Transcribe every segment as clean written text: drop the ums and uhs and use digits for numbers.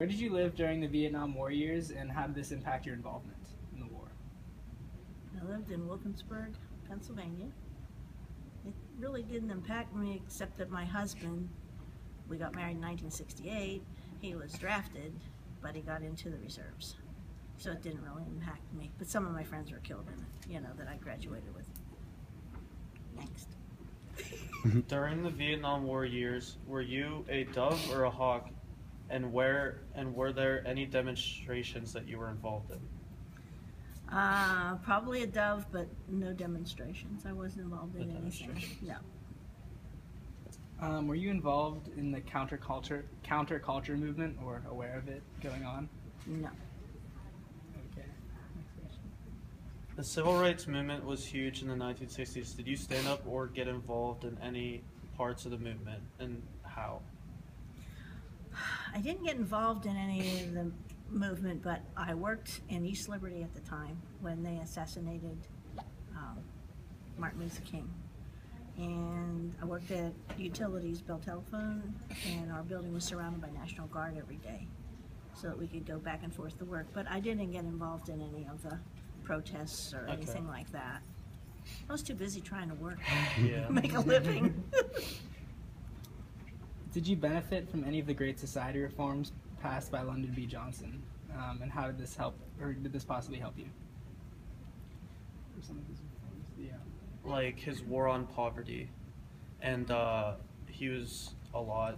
Where did you live during the Vietnam War years, and how did this impact your involvement in the war? I lived in Wilkinsburg, Pennsylvania. It really didn't impact me except that my husband, we got married in 1968, he was drafted, but he got into the reserves. So it didn't really impact me. But some of my friends were killed in it, that I graduated with. Next. During the Vietnam War years, were you a dove or a hawk, and were there any demonstrations that you were involved in? Probably a dove, but no demonstrations. I wasn't involved in anything. No. Were you involved in the counterculture movement or aware of it going on? No. Okay. Next question. The civil rights movement was huge in the 1960s. Did you stand up or get involved in any parts of the movement, and how? I didn't get involved in any of the movement, but I worked in East Liberty at the time when they assassinated Martin Luther King. And I worked at Utilities, Bell Telephone, and our building was surrounded by National Guard every day so that we could go back and forth to work. But I didn't get involved in any of the protests or anything like that. I was too busy trying to work, make a living. Did you benefit from any of the Great Society reforms passed by Lyndon B. Johnson? And how did this help, or did this possibly help you? Or some of his reforms? Yeah. Like his war on poverty, and he was a lot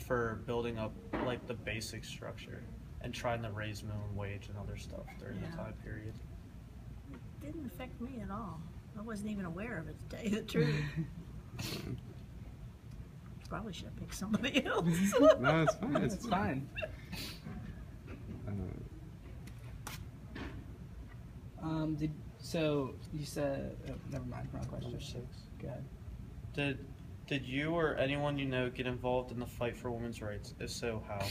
for building up like the basic structure and trying to raise minimum wage and other stuff during the time period. It didn't affect me at all. I wasn't even aware of it, to tell you the truth. Probably should have picked somebody else. No, it's fine. It's fine. So you said, never mind, wrong question. Number 6. Go ahead. Did you or anyone you know get involved in the fight for women's rights? If so, how?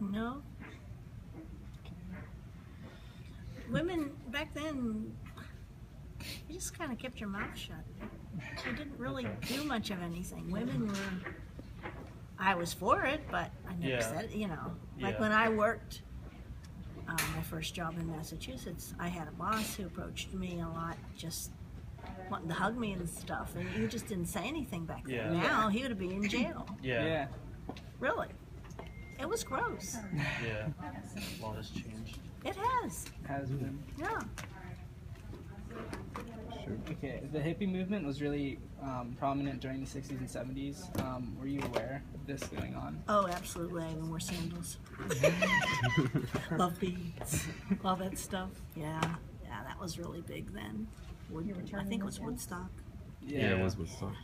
No. Women back then, you just kind of kept your mouth shut. You didn't really do much of anything. Women were, I was for it, but I never said it, Like when I worked my first job in Massachusetts, I had a boss who approached me a lot, just wanting to hug me and stuff, and you just didn't say anything back then. Now he would be in jail. Yeah. Really. It was gross. Yeah. A lot has changed. It has. Has been. Yeah. Okay, the hippie movement was really prominent during the 60s and 70s. Were you aware of this going on? Oh, absolutely. I even wore sandals. Love beads. All that stuff. Yeah, that was really big then. I think it was Woodstock. Yeah, it was Woodstock.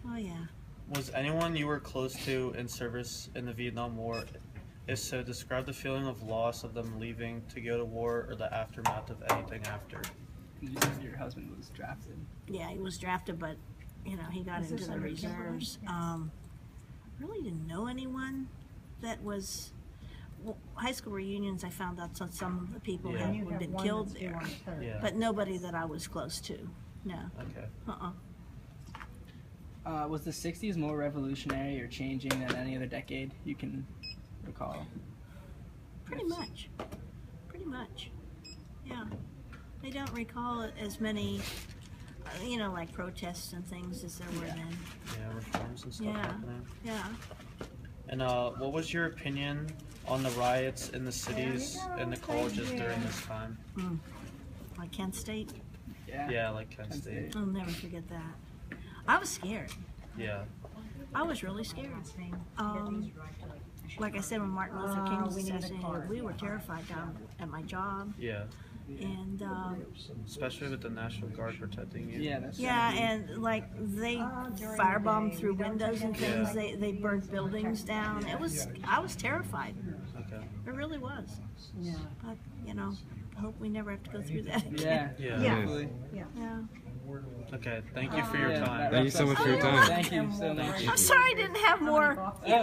Oh, yeah. Was anyone you were close to in service in the Vietnam War? If so, describe the feeling of loss of them leaving to go to war or the aftermath of anything after. You said your husband was drafted. Yeah, he was drafted, but he got into the reserves. Really didn't know anyone that was. Well, high school reunions, I found out some of the people had been killed there, but nobody that I was close to. No. Okay. Was the 60s more revolutionary or changing than any other decade you can recall? Pretty much. Yeah. I don't recall as many, like protests and things as there were then. Yeah, reforms and stuff happening. Yeah. And what was your opinion on the riots in the cities and the colleges during this time? Like Kent State? Yeah, like Kent State. I'll never forget that. I was scared. Yeah. I was really scared. Like I said, when Martin Luther King was assassinated, we were terrified down at my job. Yeah. And especially with the National Guard protecting you. Yeah, and like they firebombed through windows and things. They burnt buildings down. I was terrified. Okay. It really was. Yeah. But I hope we never have to go through that again. Yeah. Okay. Thank you for your time. Thank you so much for your time. Thank you so much. I'm sorry I didn't have more.